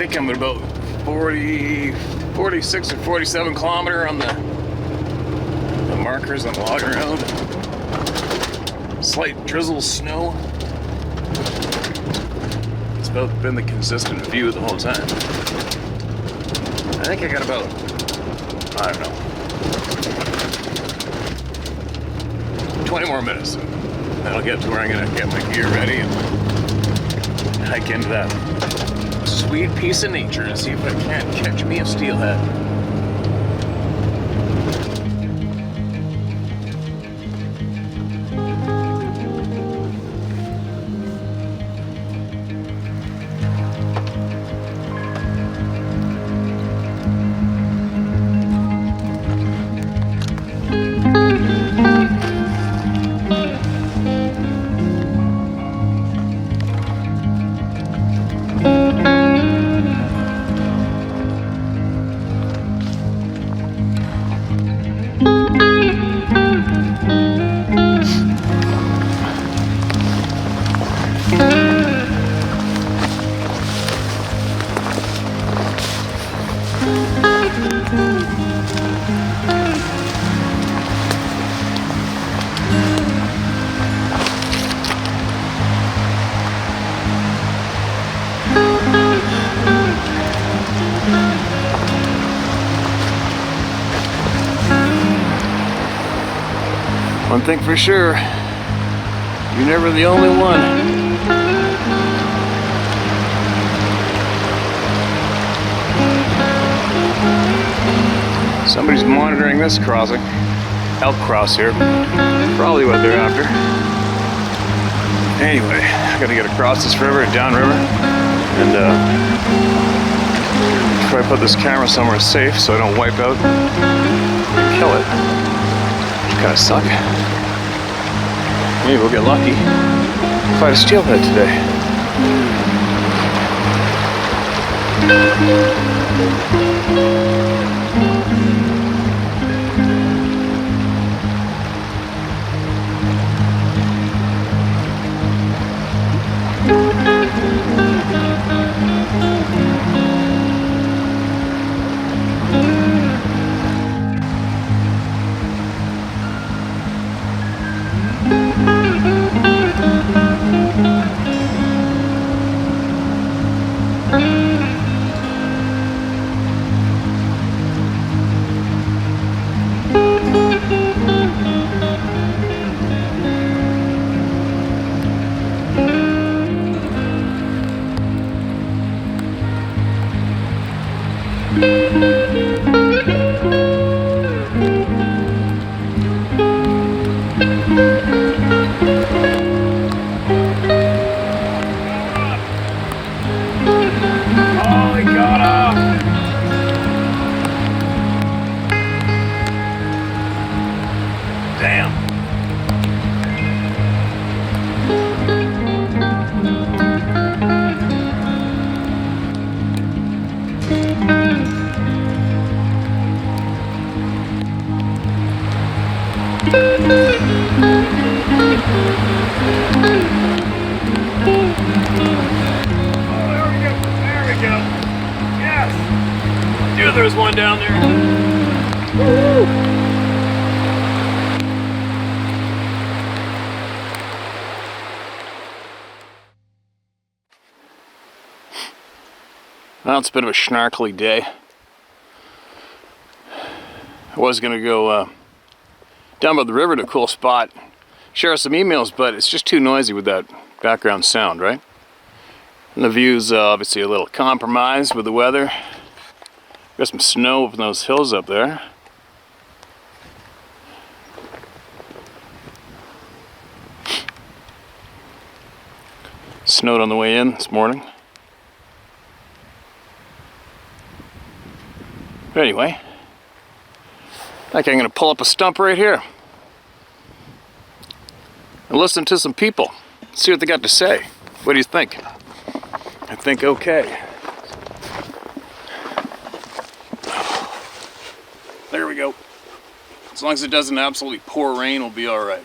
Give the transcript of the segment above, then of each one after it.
think I'm at about 46 or 47 kilometer on the markers I'm logging around. Slight drizzle snow. It's about been the consistent view the whole time. I think I got about, I don't know, 20 more minutes. That'll get to where I'm gonna get my gear ready and hike into that sweet piece of nature and see if I can't catch me a steelhead. One thing for sure, you're never the only one. Somebody's monitoring this crossing. Elk cross here. Probably what they're after. Anyway, I gotta get across this river, downriver, and try to put this camera somewhere safe so I don't wipe out and kill it. Kind of suck. Maybe we'll get lucky. Find a steelhead today. There's one down there. Woo! Well, it's a bit of a snarkly day. I was going to go down by the river to a cool spot, share some emails, but it's just too noisy with that background sound, right? And the view's obviously a little compromised with the weather. Got some snow up in those hills up there. Snowed on the way in this morning. But anyway, I think I'm going to pull up a stump right here and listen to some people, see what they got to say. What do you think? I think okay. There we go. As long as it doesn't absolutely pour rain, we'll be all right.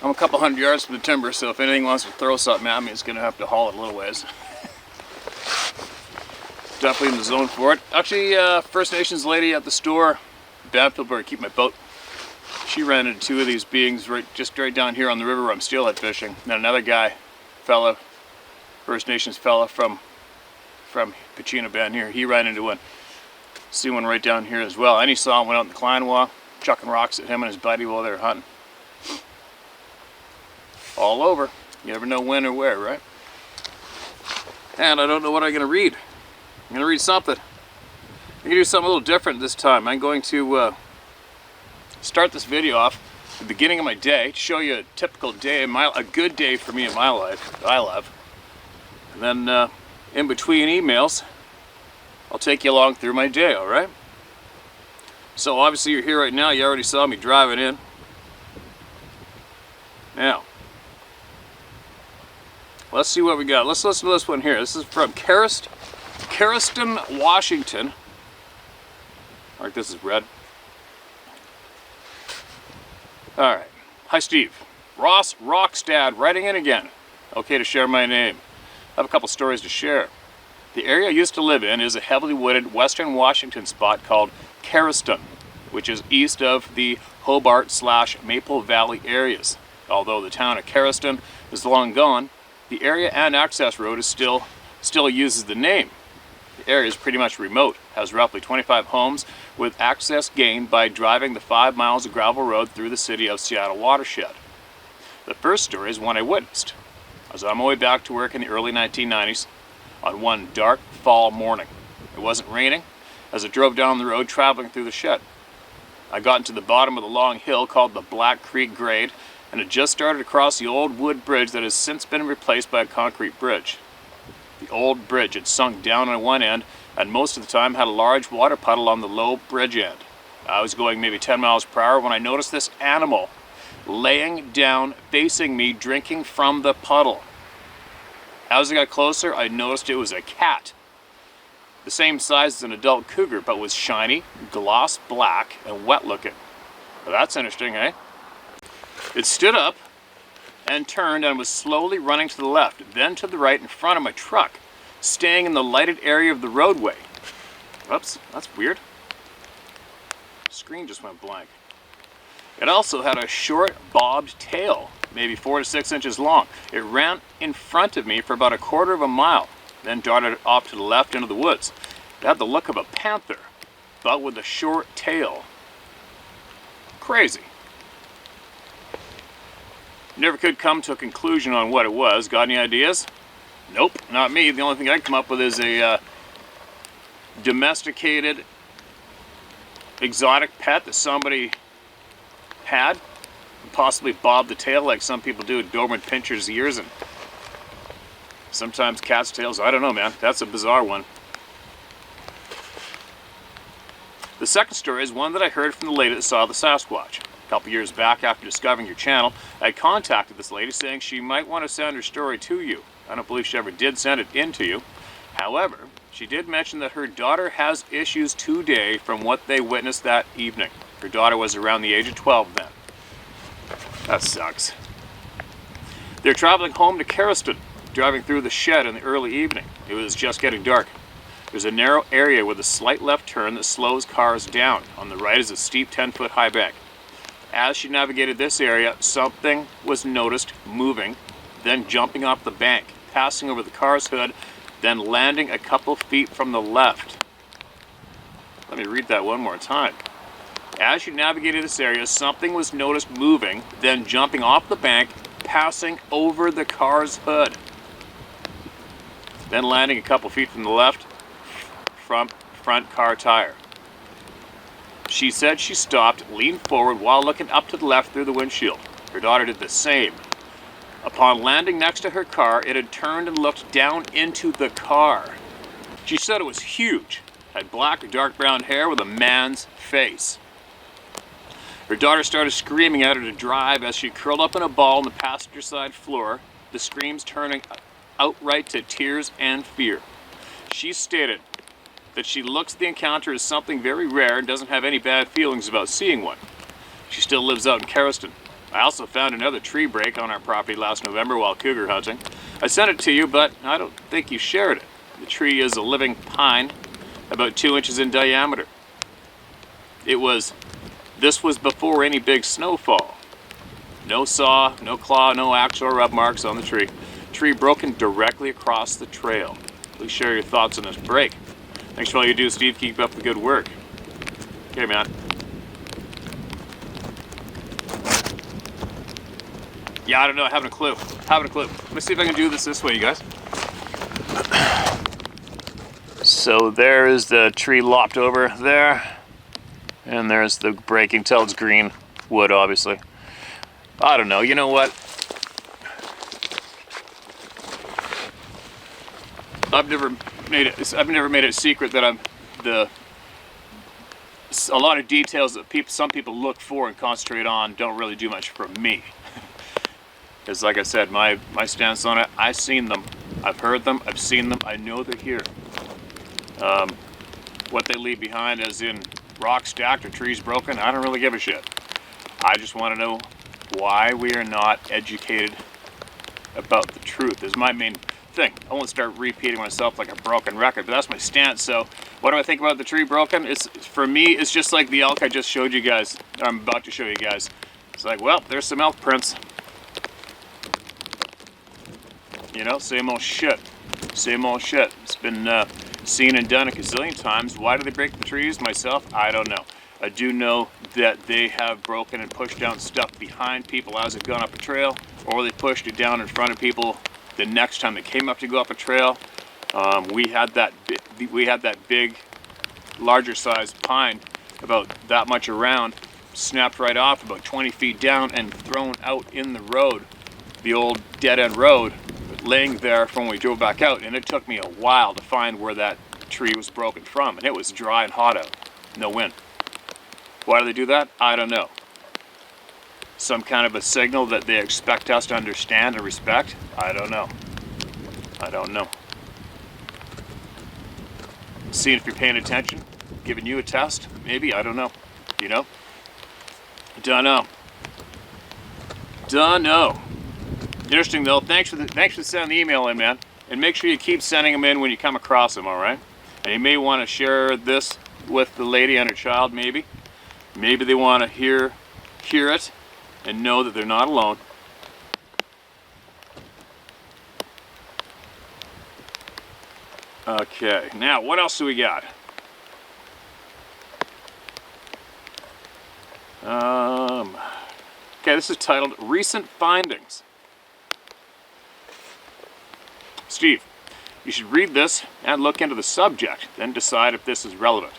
I'm a couple hundred yards from the timber, so if anything wants to throw something at me, it's going to have to haul it a little ways. Definitely in the zone for it. Actually, First Nations lady at the store, Banfield, where I keep my boat, she ran into two of these beings just right down here on the river where I'm steelhead fishing. And then another guy, First Nations fella from Pachino Bend here, he ran into one. See one right down here as well. And he saw him, went out in the Klein Walk, chucking rocks at him and his buddy while they were hunting. All over. You never know when or where, right? And I don't know what I'm going to read. I'm going to read something. I'm going to do something a little different this time. I'm going to start this video off at the beginning of my day to show you a typical day, a good day for me in my life that I love. And then in between emails, I'll take you along through my day, alright? So obviously you're here right now, you already saw me driving in. Now, let's see what we got. Let's listen to this one here. This is from Carriston, Washington. Alright, this is red. Alright. Hi Steve. Ross Rockstad writing in again. Okay to share my name. I have a couple stories to share. The area I used to live in is a heavily wooded western Washington spot called Carriston, which is east of the Hobart/Maple Valley areas. Although the town of Carriston is long gone, the area and access road is still uses the name. The area is pretty much remote, has roughly 25 homes, with access gained by driving the 5 miles of gravel road through the city of Seattle watershed. The first story is one I witnessed. I was on my way back to work in the early 1990s on one dark fall morning. It wasn't raining as I drove down the road traveling through the shed. I got into the bottom of the long hill called the Black Creek Grade and had just started across the old wood bridge that has since been replaced by a concrete bridge. The old bridge had sunk down on one end and most of the time had a large water puddle on the low bridge end. I was going maybe 10 miles per hour when I noticed this animal laying down facing me, drinking from the puddle. As I got closer, I noticed it was a cat. The same size as an adult cougar, but was shiny, gloss black, and wet looking. Well, that's interesting, eh? It stood up and turned and was slowly running to the left, then to the right in front of my truck, staying in the lighted area of the roadway. Whoops, that's weird. The screen just went blank. It also had a short, bobbed tail, maybe 4 to 6 inches long. It ran in front of me for about a quarter of a mile, then darted off to the left into the woods. It had the look of a panther, but with a short tail. Crazy. Never could come to a conclusion on what it was. Got any ideas? Nope, not me. The only thing I can come up with is a domesticated, exotic pet that somebody had, possibly bob the tail like some people do. Doberman pinchers ears and sometimes cat's tails. I don't know, man. That's a bizarre one. The second story is one that I heard from the lady that saw the Sasquatch. A couple years back, after discovering your channel, I contacted this lady saying she might want to send her story to you. I don't believe she ever did send it in to you. However, she did mention that her daughter has issues today from what they witnessed that evening. Her daughter was around the age of 12 then. That sucks. They're traveling home to Carriston, driving through the shed in the early evening. It was just getting dark. There's a narrow area with a slight left turn that slows cars down. On the right is a steep 10-foot high bank. As she navigated this area, something was noticed moving, then jumping off the bank, passing over the car's hood, then landing a couple feet from the left. Let me read that one more time. As she navigated this area, something was noticed moving, then jumping off the bank, passing over the car's hood, then landing a couple feet from the left, front car tire. She said she stopped, leaned forward while looking up to the left through the windshield. Her daughter did the same. Upon landing next to her car, it had turned and looked down into the car. She said it was huge, had black or dark brown hair with a man's face. Her daughter started screaming at her to drive as she curled up in a ball on the passenger side floor, the screams turning outright to tears and fear. She stated that she looks at the encounter as something very rare and doesn't have any bad feelings about seeing one. She still lives out in Carriston. I also found another tree break on our property last November while cougar hunting. I sent it to you, but I don't think you shared it. The tree is a living pine, about 2 inches in diameter. This was before any big snowfall. No saw, no claw, no axe or rub marks on the tree. Tree broken directly across the trail. Please share your thoughts on this break. Thanks for all you do, Steve. Keep up the good work. Okay, man. Yeah, I don't know. I haven't a clue. Let me see if I can do this way, you guys. So there is the tree lopped over there. And there's the breaking. Tell it's green wood, obviously. I don't know. You know what? I've never made it a secret that a lot of details that some people look for and concentrate on don't really do much for me. Because like I said, my stance on it, I've seen them, I've heard them, I've seen them, I know they're here. What they leave behind as in rocks stacked or trees broken, I don't really give a shit. I just want to know why we are not educated about the truth is my main thing. I won't start repeating myself like a broken record, but that's my stance. So what do I think about the tree broken? For me, it's just like the elk I just showed you guys, or I'm about to show you guys. It's like, well, there's some elk prints. You know, same old shit. Same old shit. It's been seen and done a gazillion times. Why do they break the trees? Myself, I don't know. I do know that they have broken and pushed down stuff behind people as they've gone up a trail, or they pushed it down in front of people the next time they came up to go up a trail. We had that big, larger sized pine, about that much around, snapped right off about 20 feet down and thrown out in the road, the old dead end road, laying there from when we drove back out. And it took me a while to find where that tree was broken from, and it was dry and hot out, no wind. Why do they do that? I don't know. Some kind of a signal that they expect us to understand and respect? I don't know. I don't know. Seeing if you're paying attention, giving you a test, maybe, I don't know. You know? Don't know. Interesting though. Thanks for sending the email in, man. And make sure you keep sending them in when you come across them, all right? And you may want to share this with the lady and her child, maybe. Maybe they want to hear it and know that they're not alone. Okay, now what else do we got? Okay, this is titled Recent Findings. Steve, you should read this and look into the subject, then decide if this is relevant.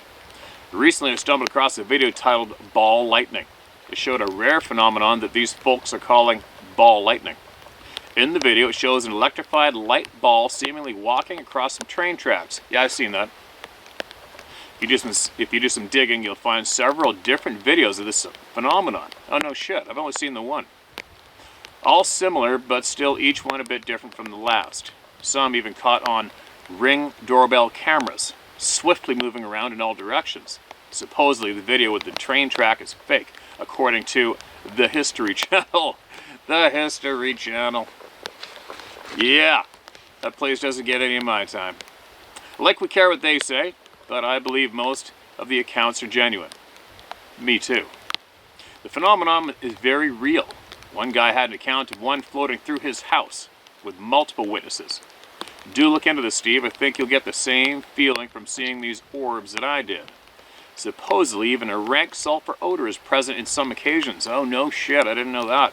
Recently I stumbled across a video titled Ball Lightning. It showed a rare phenomenon that these folks are calling ball lightning. In the video it shows an electrified light ball seemingly walking across some train tracks. Yeah, I've seen that. If you do some digging, you'll find several different videos of this phenomenon. Oh no shit, I've only seen the one. All similar, but still each one a bit different from the last. Some even caught on Ring doorbell cameras, swiftly moving around in all directions. Supposedly the video with the train track is fake, according to the History Channel. The History Channel. Yeah, that place doesn't get any of my time. Like we care what they say, but I believe most of the accounts are genuine. Me too. The phenomenon is very real. One guy had an account of one floating through his house with multiple witnesses. Do look into this, Steve. I think you'll get the same feeling from seeing these orbs that I did. Supposedly, even a rank sulfur odor is present in some occasions. Oh, no shit, I didn't know that.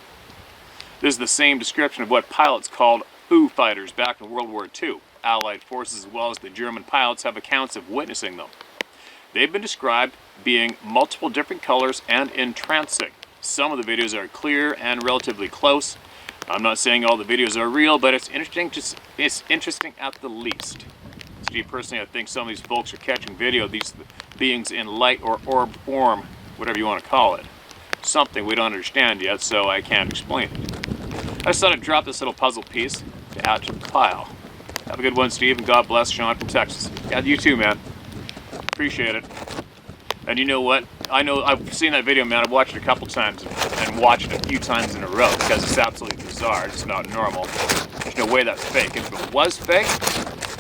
This is the same description of what pilots called Foo Fighters back in World War II. Allied forces as well as the German pilots have accounts of witnessing them. They've been described being multiple different colors and entrancing. Some of the videos are clear and relatively close. I'm not saying all the videos are real, but it's interesting at the least. Steve, personally, I think some of these folks are catching video of these beings in light or orb form, whatever you want to call it. Something we don't understand yet, so I can't explain it. I just thought I'd drop this little puzzle piece to add to the pile. Have a good one, Steve, and God bless Sean from Texas. Yeah, you too, man. Appreciate it. And you know what? I know I've seen that video, man. I've watched it a couple times and watched it a few times in a row because it's absolutely bizarre. It's not normal. There's no way that's fake. If it was fake,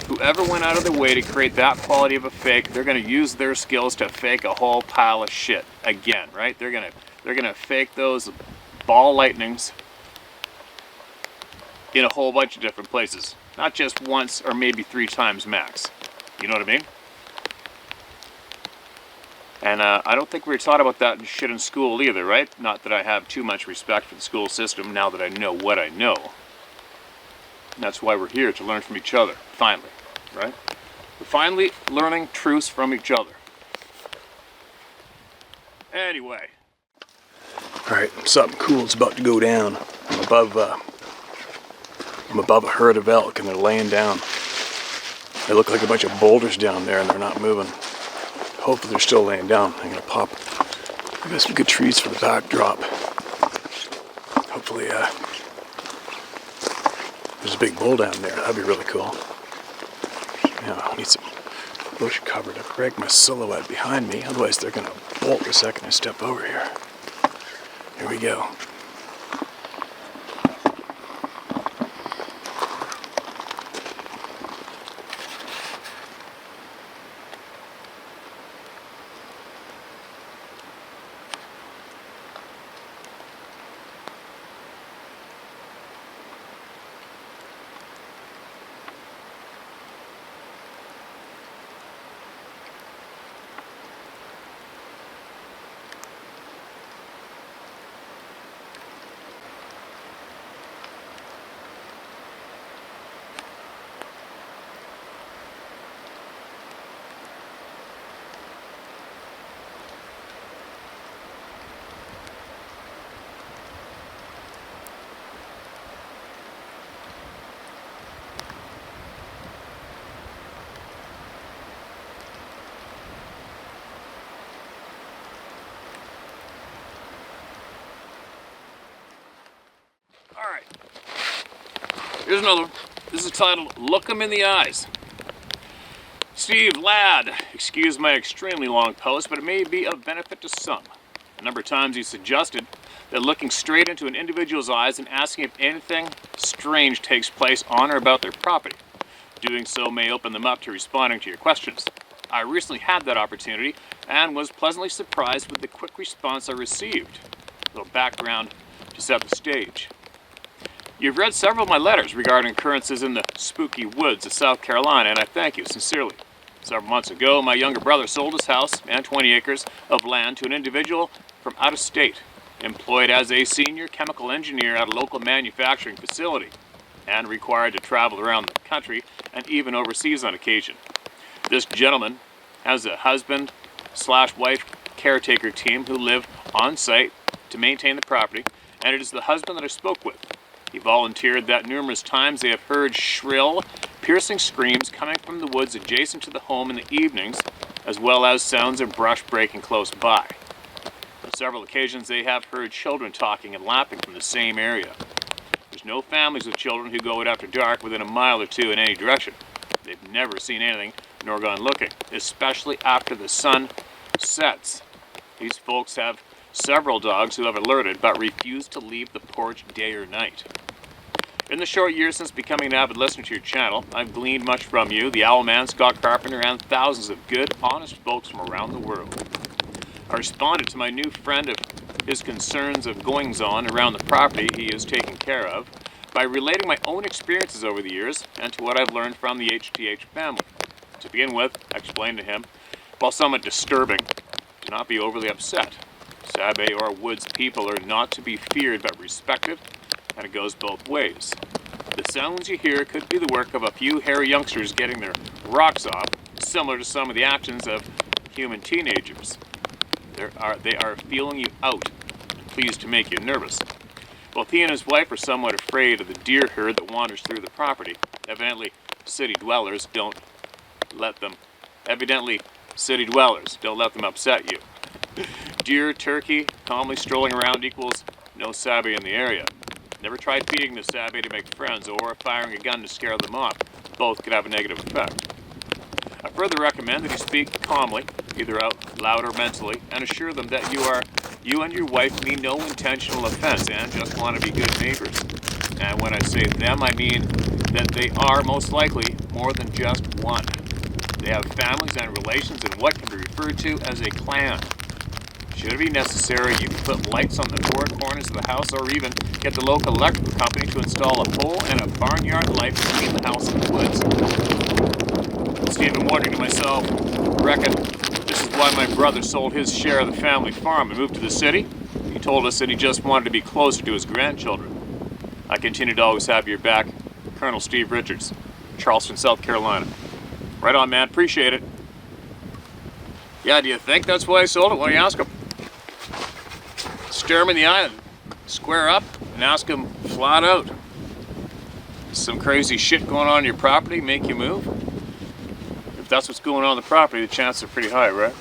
whoever went out of their way to create that quality of a fake, they're going to use their skills to fake a whole pile of shit again, right? They're gonna fake those ball lightnings in a whole bunch of different places, not just once or maybe 3 times max. You know what I mean? And I don't think we were taught about that shit in school either, right? Not that I have too much respect for the school system now that I know what I know. And that's why we're here, to learn from each other, finally, right? We're finally learning truths from each other. Anyway. Alright, something cool's about to go down. I'm above a herd of elk and they're laying down. They look like a bunch of boulders down there and they're not moving. Hopefully they're still laying down. I'm gonna pop. I got some good trees for the backdrop. Hopefully, there's a big bull down there. That'd be really cool. Yeah, I need some bush cover to break my silhouette behind me. Otherwise, they're gonna bolt the second I step over here. Here we go. Alright, here's another one. This is titled, Look 'em in the Eyes. Steve, lad, excuse my extremely long post, but it may be of benefit to some. A number of times you suggested that looking straight into an individual's eyes and asking if anything strange takes place on or about their property. Doing so may open them up to responding to your questions. I recently had that opportunity and was pleasantly surprised with the quick response I received. A little background to set the stage. You've read several of my letters regarding occurrences in the spooky woods of South Carolina, and I thank you sincerely. Several months ago, my younger brother sold his house and 20 acres of land to an individual from out of state, employed as a senior chemical engineer at a local manufacturing facility, and required to travel around the country and even overseas on occasion. This gentleman has a husband/wife caretaker team who live on site to maintain the property, and it is the husband that I spoke with. He volunteered that numerous times they have heard shrill, piercing screams coming from the woods adjacent to the home in the evenings, as well as sounds of brush breaking close by. On several occasions they have heard children talking and laughing from the same area. There's no families with children who go out after dark within a mile or two in any direction. They've never seen anything nor gone looking, especially after the sun sets. These folks have several dogs who have alerted but refuse to leave the porch day or night. In the short years since becoming an avid listener to your channel, I've gleaned much from you, the Owl Man, Scott Carpenter, and thousands of good, honest folks from around the world. I responded to my new friend of his concerns of goings-on around the property he is taking care of by relating my own experiences over the years and to what I've learned from the HTH family. To begin with, I explained to him, while somewhat disturbing, do not be overly upset. Sabe or woods people are not to be feared but respected, and it goes both ways. The sounds you hear could be the work of a few hairy youngsters getting their rocks off, similar to some of the actions of human teenagers. They are feeling you out, and pleased to make you nervous. Both he and his wife are somewhat afraid of the deer herd that wanders through the property. Evidently, city dwellers don't let them upset you. Deer, turkey, calmly strolling around equals no Sabe in the area. Never tried feeding the Sabe to make friends or firing a gun to scare them off. Both could have a negative effect. I further recommend that you speak calmly either out loud or mentally, and assure them that you and your wife mean no intentional offense and just want to be good neighbors. And when I say them, I mean that they are most likely more than just one. They have families and relations in what can be referred to as a clan. Should it be necessary, you can put lights on the four corners of the house or even get the local electrical company to install a pole and a barnyard light between the house and the woods. Stephen wondering to myself, reckon this is why my brother sold his share of the family farm and moved to the city? He told us that he just wanted to be closer to his grandchildren. I continue to always have your back. Colonel Steve Richards, Charleston, South Carolina. Right on, man. Appreciate it. Yeah, do you think that's why I sold it? Why don't you ask him? Stare him in the eye and square up and ask him flat out. Some crazy shit going on your property make you move? If that's what's going on the property, the chances are pretty high, right?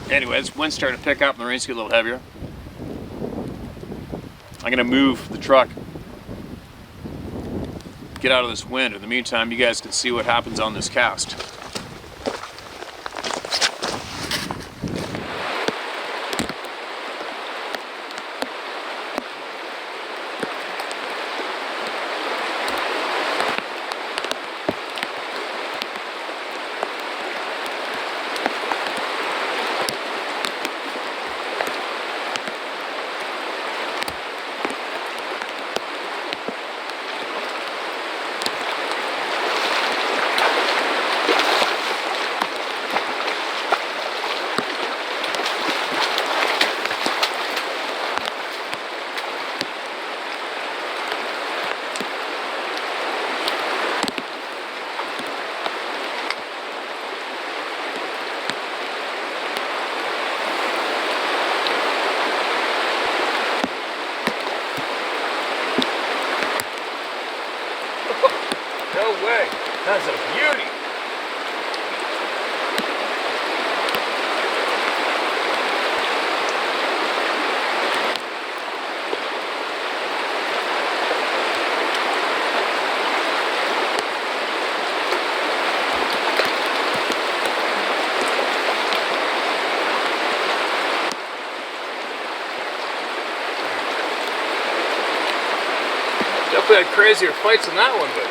Anyways, wind's starting to pick up and the rain's getting a little heavier. I'm gonna move the truck. Get out of this wind. In the meantime, you guys can see what happens on this cast. No way. That's a beauty. Definitely had crazier fights than that one, but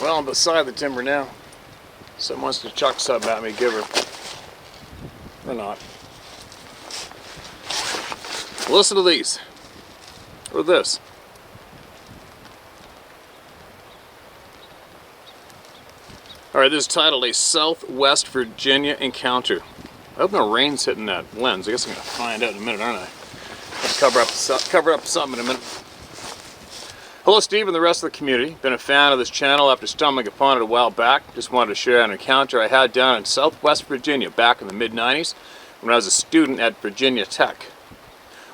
well, I'm beside the timber now. Someone wants to chuck something at me, give her. Or not. Listen to these. Or this. Alright, this is titled A Southwest Virginia Encounter. I hope no rain's hitting that lens. I guess I'm going to find out in a minute, aren't I? Let's cover up something in a minute. Hello, Steve and the rest of the community. Been a fan of this channel after stumbling upon it a while back. Just wanted to share an encounter I had down in Southwest Virginia back in the mid-90s when I was a student at Virginia Tech.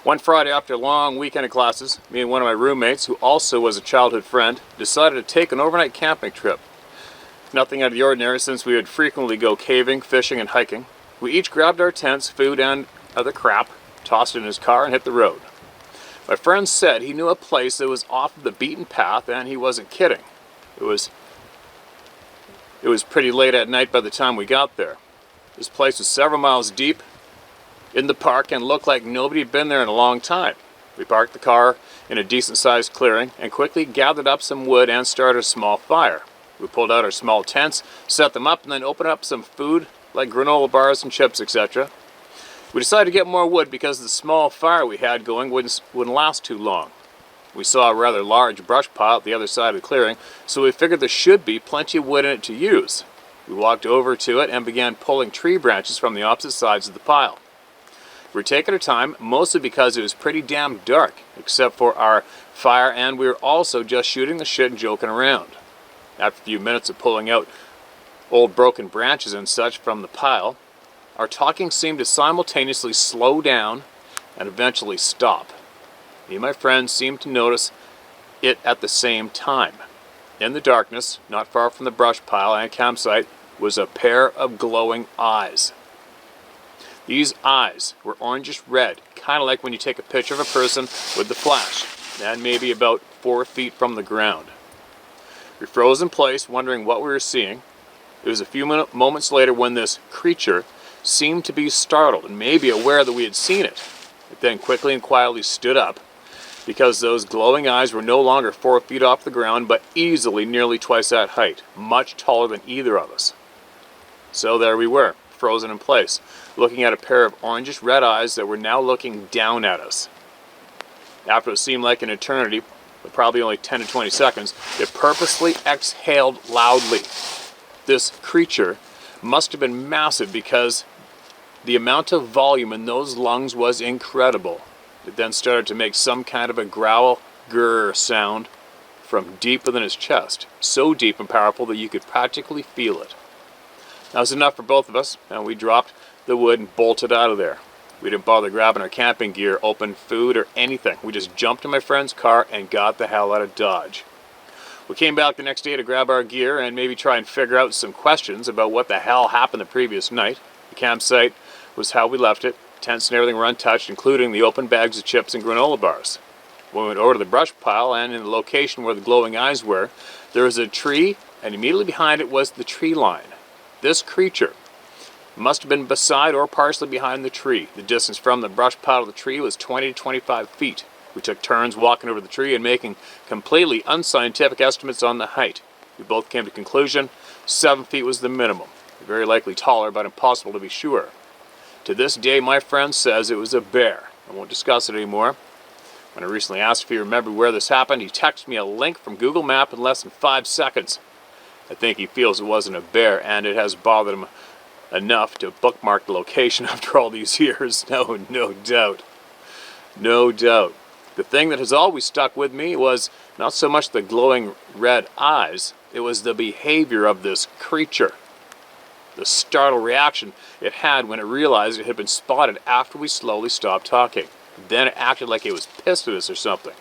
One Friday after a long weekend of classes, me and one of my roommates, who also was a childhood friend, decided to take an overnight camping trip. Nothing out of the ordinary since we would frequently go caving, fishing, and hiking. We each grabbed our tents, food, and other crap, tossed it in his car, and hit the road. My friend said he knew a place that was off of the beaten path, and he wasn't kidding. It was pretty late at night by the time we got there. This place was several miles deep in the park and looked like nobody had been there in a long time. We parked the car in a decent-sized clearing and quickly gathered up some wood and started a small fire. We pulled out our small tents, set them up, and then opened up some food like granola bars and chips, etc. We decided to get more wood because the small fire we had going wouldn't last too long. We saw a rather large brush pile at the other side of the clearing, so we figured there should be plenty of wood in it to use. We walked over to it and began pulling tree branches from the opposite sides of the pile. We were taking our time, mostly because it was pretty damn dark, except for our fire, and we were also just shooting the shit and joking around. After a few minutes of pulling out old broken branches and such from the pile, our talking seemed to simultaneously slow down and eventually stop. Me and my friends seemed to notice it at the same time. In the darkness, not far from the brush pile and campsite, was a pair of glowing eyes. These eyes were orangish red, kind of like when you take a picture of a person with the flash, and maybe about 4 feet from the ground. We froze in place, wondering what we were seeing. It was a few moments later when this creature seemed to be startled and maybe aware that we had seen it. It then quickly and quietly stood up, because those glowing eyes were no longer 4 feet off the ground, but easily nearly twice that height, much taller than either of us. So there we were, frozen in place, looking at a pair of orangish red eyes that were now looking down at us. After what seemed like an eternity, but probably only 10 to 20 seconds, it purposely exhaled loudly. This creature must have been massive, because the amount of volume in those lungs was incredible. It then started to make some kind of a growl, grrr sound from deep within his chest, so deep and powerful that you could practically feel it. That was enough for both of us, and we dropped the wood and bolted out of there. We didn't bother grabbing our camping gear, open food, or anything. We just jumped in my friend's car and got the hell out of Dodge. We came back the next day to grab our gear and maybe try and figure out some questions about what the hell happened the previous night. The campsite was how we left it. Tents and everything were untouched, including the open bags of chips and granola bars. When we went over to the brush pile, and in the location where the glowing eyes were, there was a tree, and immediately behind it was the tree line. This creature must have been beside or partially behind the tree. The distance from the brush pile to the tree was 20 to 25 feet. We took turns walking over the tree and making completely unscientific estimates on the height. We both came to the conclusion 7 feet was the minimum. Very likely taller, but impossible to be sure. To this day, my friend says it was a bear. I won't discuss it anymore. When I recently asked if he remembered where this happened, he texted me a link from Google Maps in less than 5 seconds. I think he feels it wasn't a bear, and it has bothered him enough to bookmark the location after all these years. No doubt. No doubt. The thing that has always stuck with me was not so much the glowing red eyes, it was the behavior of this creature. The startled reaction it had when it realized it had been spotted after we slowly stopped talking. Then it acted like it was pissed at us or something.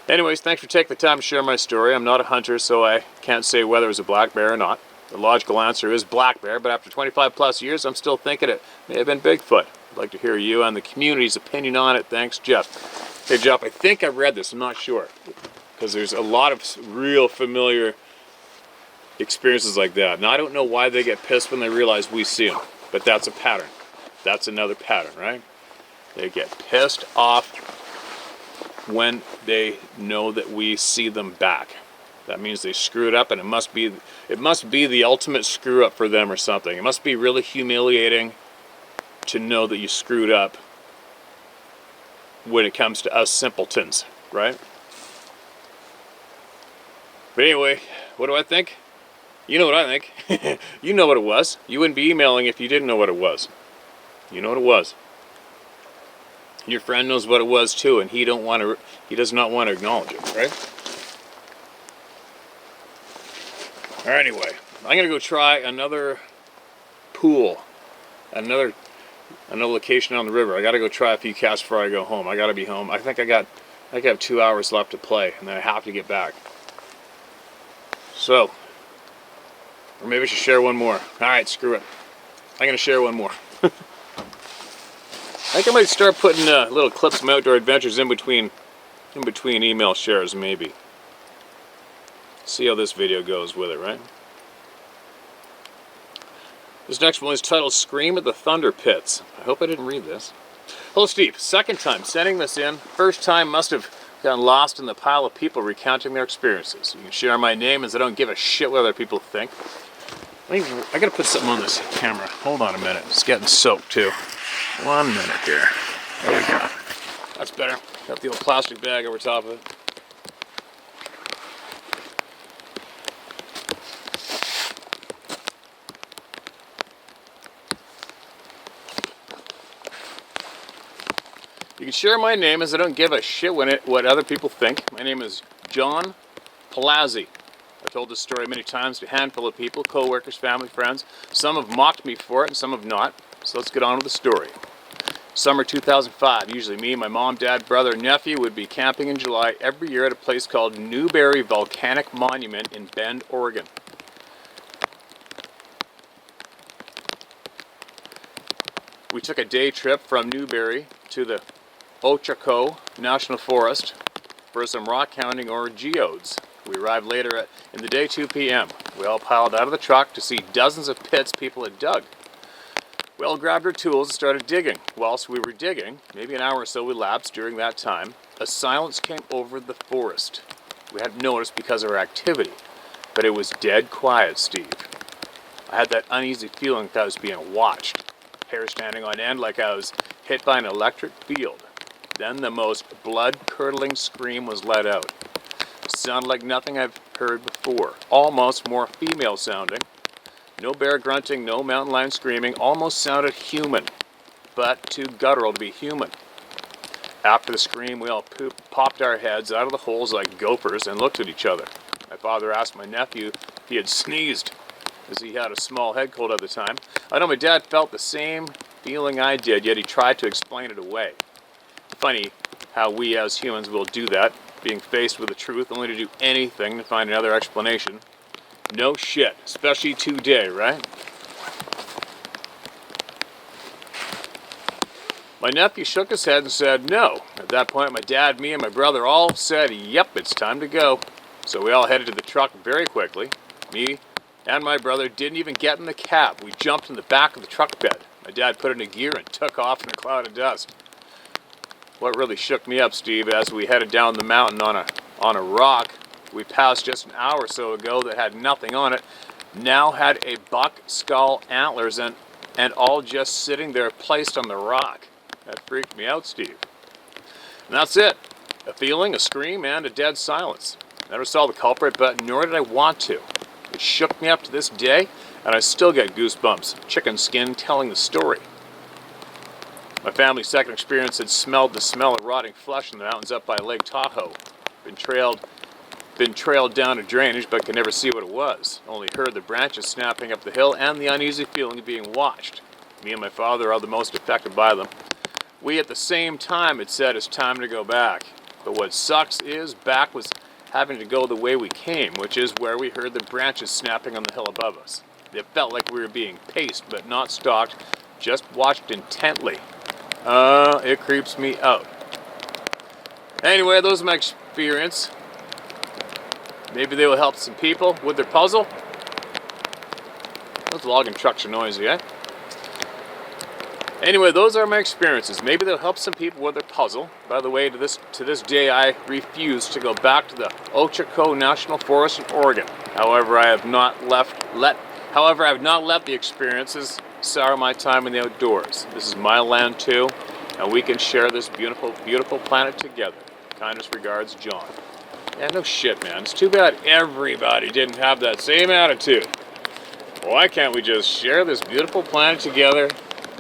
Anyways, thanks for taking the time to share my story. I'm not a hunter, so I can't say whether it was a black bear or not. The logical answer is black bear, but after 25 plus years, I'm still thinking it may have been Bigfoot. I'd like to hear you and the community's opinion on it. Thanks, Jeff. Hey, Jeff, I think I've read this. I'm not sure, because there's a lot of real familiar experiences like that. Now, I don't know why they get pissed when they realize we see them, but that's a pattern. That's another pattern, right? They get pissed off when they know that we see them back. That means they screwed up, and it must be the ultimate screw up for them or something. It must be really humiliating to know that you screwed up when it comes to us simpletons, right? But anyway, what do I think? You know what I think. You know what it was. You wouldn't be emailing if you didn't know what it was. You know what it was. Your friend knows what it was too, and he does not want to acknowledge it, right? Alright, anyway, I'm gonna go try another pool, another location on the river. I gotta go try a few casts before I go home. I gotta be home. I think I have 2 hours left to play, and then I have to get back. So, or maybe I should share one more. Alright, screw it. I'm going to share one more. I think I might start putting little clips from outdoor adventures in between email shares, maybe. See how this video goes with it, right? This next one is titled Scream at the Thunder Pits. I hope I didn't read this. Hello, Steve. Second time sending this in. First time must have gotten lost in the pile of people recounting their experiences. You can share my name, as I don't give a shit what other people think. I gotta put something on this camera. Hold on a minute. It's getting soaked too. 1 minute here. There we go. That's better. Got the old plastic bag over top of it. You can share my name, as I don't give a shit what other people think. My name is John Palazzi. I've told this story many times to a handful of people, co-workers, family, friends. Some have mocked me for it and some have not. So let's get on with the story. Summer 2005, usually me, my mom, dad, brother, and nephew would be camping in July every year at a place called Newberry Volcanic Monument in Bend, Oregon. We took a day trip from Newberry to the Ochako National Forest for some rock hounding or geodes. We arrived later in the day, 2 p.m. We all piled out of the truck to see dozens of pits people had dug. We all grabbed our tools and started digging. Whilst we were digging, maybe an hour or so elapsed during that time, a silence came over the forest. We hadn't noticed because of our activity, but it was dead quiet, Steve. I had that uneasy feeling that I was being watched, hair standing on end like I was hit by an electric field. Then the most blood-curdling scream was let out. It sounded like nothing I've heard before, almost more female sounding. No bear grunting, no mountain lion screaming, almost sounded human, but too guttural to be human. After the scream, we all popped our heads out of the holes like gophers and looked at each other. My father asked my nephew if he had sneezed, as he had a small head cold at the time. I know my dad felt the same feeling I did, yet he tried to explain it away. Funny how we as humans will do that, being faced with the truth only to do anything to find another explanation. No shit, especially today, right? My nephew shook his head and said no. At that point, my dad, me, and my brother all said, yep, it's time to go. So we all headed to the truck very quickly. Me and my brother didn't even get in the cab. We jumped in the back of the truck bed. My dad put it in gear and took off in a cloud of dust. What really shook me up, Steve, as we headed down the mountain on a rock we passed just an hour or so ago that had nothing on it, now had a buck skull, antlers, and all just sitting there placed on the rock. That freaked me out, Steve. And that's it. A feeling, a scream, and a dead silence. Never saw the culprit, but nor did I want to. It shook me up to this day, and I still get goosebumps, chicken skin telling the story. My family's second experience had smelled the smell of rotting flesh in the mountains up by Lake Tahoe. Been trailed down a drainage, but could never see what it was. Only heard the branches snapping up the hill and the uneasy feeling of being watched. Me and my father are the most affected by them. We at the same time had said it's time to go back. But what sucks is back was having to go the way we came, which is where we heard the branches snapping on the hill above us. It felt like we were being paced, but not stalked, just watched intently. It creeps me out. Anyway, those are my experience. Maybe they will help some people with their puzzle. Those logging trucks are noisy, eh? Anyway, those are my experiences. Maybe they'll help some people with their puzzle. By the way, to this day, I refuse to go back to the Ochako National Forest in Oregon. However, I have not let the experiences sour my time in the outdoors. This is my land too, and we can share this beautiful, beautiful planet together. Kindest regards, John. Yeah, no shit, man. It's too bad everybody didn't have that same attitude. Why can't we just share this beautiful planet together,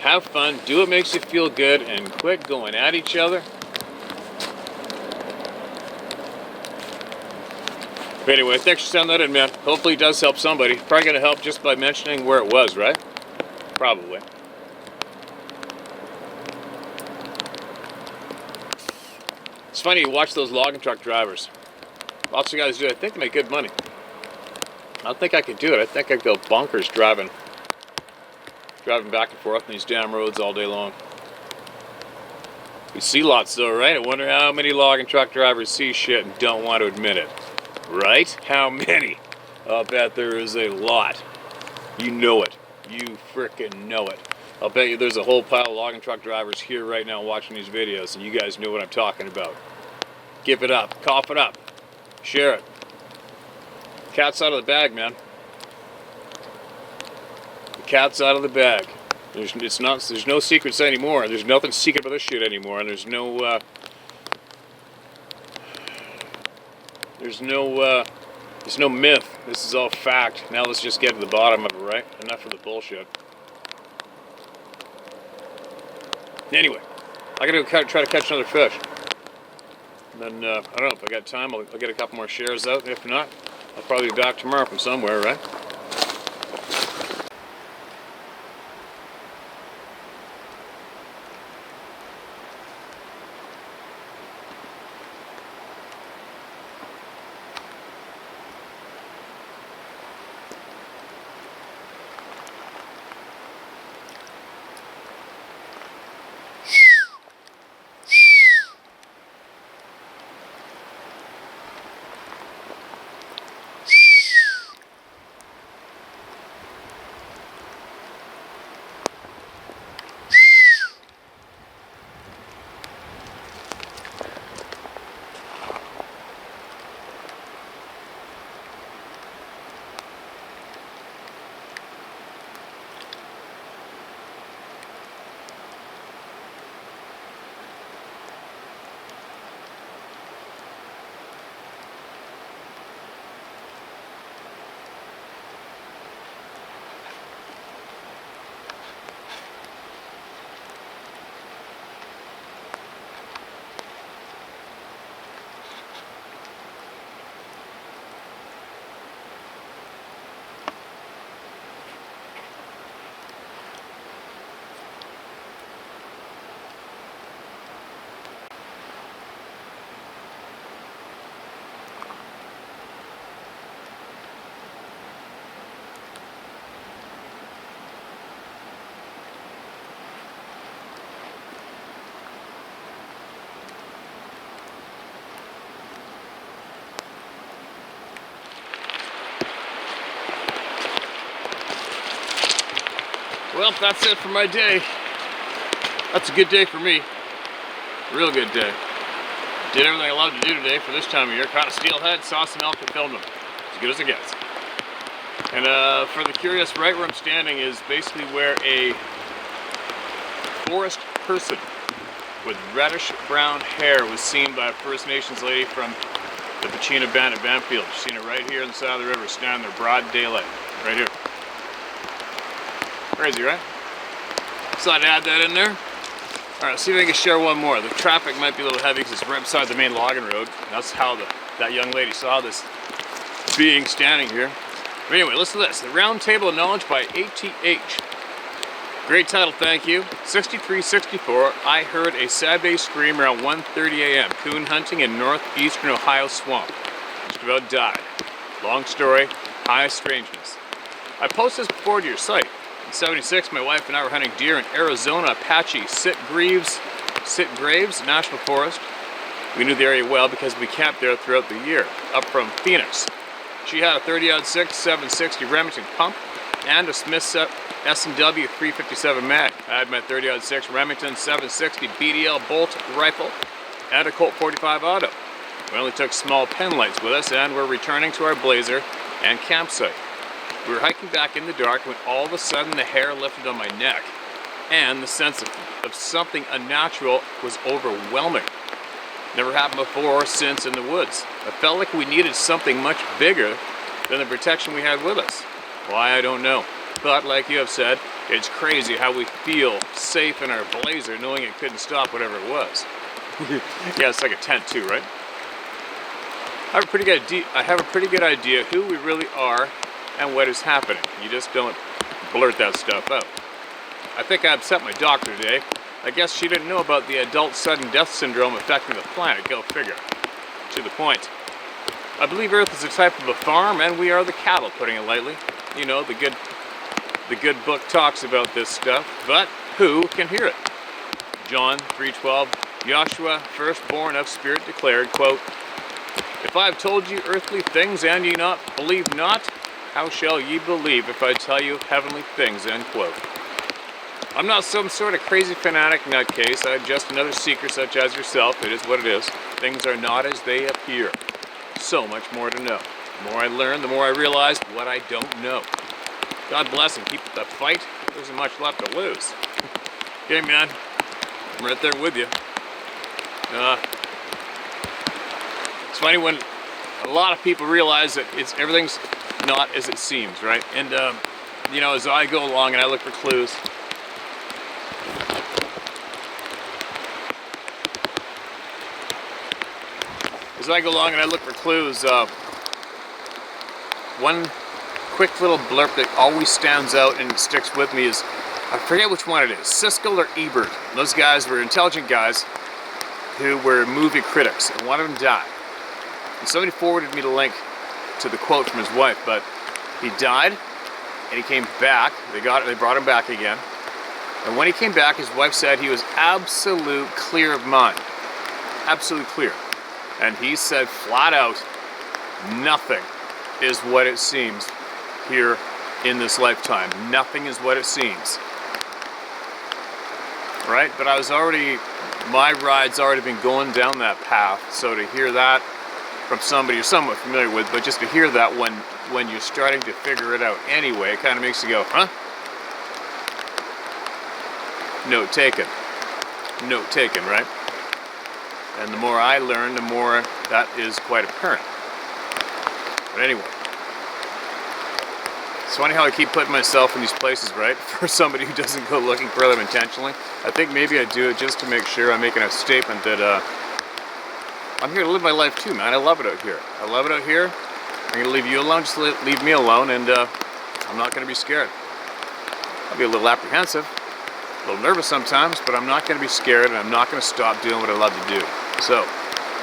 have fun, do what makes you feel good, and quit going at each other? But anyway, thanks for sending that in, man. Hopefully it does help somebody. Probably going to help just by mentioning where it was, right? Probably. It's funny, you watch those logging truck drivers. Lots of guys do it. I think they make good money. I don't think I could do it. I think I'd go bonkers driving back and forth on these damn roads all day long. We see lots though, right? I wonder how many logging truck drivers see shit and don't want to admit it. Right? How many? I'll bet there is a lot. You know it. You frickin' know it. I'll bet you there's a whole pile of logging truck drivers here right now watching these videos, and you guys know what I'm talking about. Give it up. Cough it up. Share it. Cat's out of the bag, man. The cat's out of the bag. There's no secrets anymore. There's nothing secret about this shit anymore, and there's no myth. This is all fact. Now let's just get to the bottom of it, right? Enough of the bullshit. Anyway, I gotta go try to catch another fish. And then, I don't know, if I got time, I'll get a couple more shares out. If not, I'll probably be back tomorrow from somewhere, right? Well, that's it for my day. That's a good day for me. Real good day. Did everything I love to do today for this time of year. Caught a steelhead, saw some elk, and filmed them. As good as it gets. And for the curious, right where I'm standing is basically where a forest person with reddish brown hair was seen by a First Nations lady from the Pachina Band at Banfield. She's seen it right here on the side of the river, standing there broad daylight. Right here. Crazy, right? So I'd add that in there. Alright, let's see if I can share one more. The traffic might be a little heavy because it's right beside the main logging road. And that's how that young lady saw this being standing here. But anyway, listen to this. The Round Table of Knowledge by ATH. Great title, thank you. 6364, I heard a Saturday scream around 1:30 a.m. Coon hunting in northeastern Ohio swamp. Just about died. Long story, high strangeness. I posted this before to your site. In 76, my wife and I were hunting deer in Arizona Apache Sit Graves National Forest. We knew the area well because we camped there throughout the year, up from Phoenix. She had a 30-06 760 Remington pump and a Smith S&W 357 mag. I had my 30-06 Remington 760 BDL bolt rifle and a Colt 45 auto. We only took small pen lights with us and were returning to our blazer and campsite. We were hiking back in the dark when all of a sudden the hair lifted on my neck and the sense of something unnatural was overwhelming. Never happened before or since in the woods. I felt like we needed something much bigger than the protection we had with us. Why, I don't know. But like you have said, it's crazy how we feel safe in our blazer knowing it couldn't stop whatever it was. Yeah, it's like a tent too, right? I have a pretty good idea who we really are and what is happening. You just don't blurt that stuff out. I think I upset my doctor today. I guess she didn't know about the adult sudden death syndrome affecting the planet. Go figure. To the point. I believe Earth is a type of a farm and we are the cattle, putting it lightly. You know, the good book talks about this stuff, but who can hear it? John 3:12, Joshua, firstborn of spirit, declared, quote, if I have told you earthly things and ye not believe not, how shall ye believe if I tell you heavenly things, end quote. I'm not some sort of crazy fanatic nutcase. I'm just another seeker such as yourself. It is what it is. Things are not as they appear. So much more to know. The more I learn, the more I realize what I don't know. God bless and keep the fight. There isn't much left to lose. Okay, man. I'm right there with you. It's funny when a lot of people realize that everything's not as it seems, right? And, you know, as I go along and I look for clues, one quick little blurb that always stands out and sticks with me is, I forget which one it is, Siskel or Ebert. Those guys were intelligent guys who were movie critics, and one of them died. And somebody forwarded me the link to the quote from his wife, but he died, and he came back. They brought him back again. And when he came back, his wife said he was absolute clear of mind. Absolute clear. And he said flat out, nothing is what it seems here in this lifetime. Nothing is what it seems. Right? But my ride's already been going down that path. So to hear that from somebody you're somewhat familiar with, but just to hear that when you're starting to figure it out anyway, it kind of makes you go, huh? Note taken. Note taken, right? And the more I learn, the more that is quite apparent. But anyway, it's funny how I keep putting myself in these places, right? For somebody who doesn't go looking for them intentionally. I think maybe I do it just to make sure I'm making a statement that I'm here to live my life too, man. I love it out here. I love it out here. I'm going to leave you alone, just leave me alone, and I'm not going to be scared. I'll be a little apprehensive, a little nervous sometimes, but I'm not going to be scared, and I'm not going to stop doing what I love to do. So,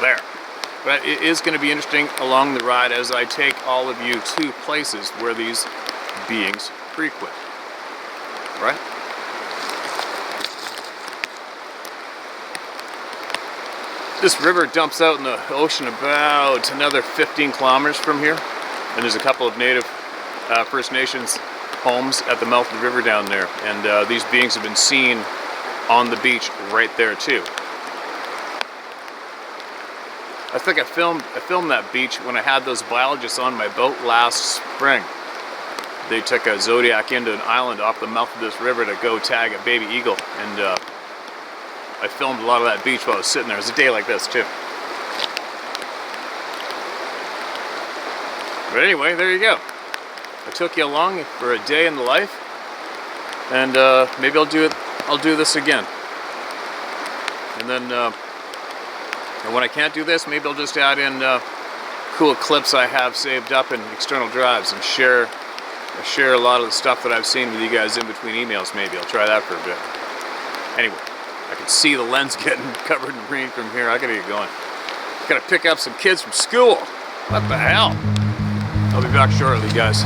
there. But it is going to be interesting along the ride as I take all of you to places where these beings frequent. Right? This river dumps out in the ocean about another 15 kilometers from here. And there's a couple of native First Nations homes at the mouth of the river down there, and these beings have been seen on the beach right there too. I think I filmed that beach when I had those biologists on my boat last spring. They took a Zodiac into an island off the mouth of this river to go tag a baby eagle, and I filmed a lot of that beach while I was sitting there. It was a day like this too. But anyway, there you go. I took you along for a day in the life, and maybe I'll do this again. And then and when I can't do this, maybe I'll just add in cool clips I have saved up in external drives and share a lot of the stuff that I've seen with you guys in between emails. Maybe I'll try that for a bit. Anyway, I can see the lens getting covered in rain from here. I gotta get going. Gotta pick up some kids from school. What the hell? I'll be back shortly, guys.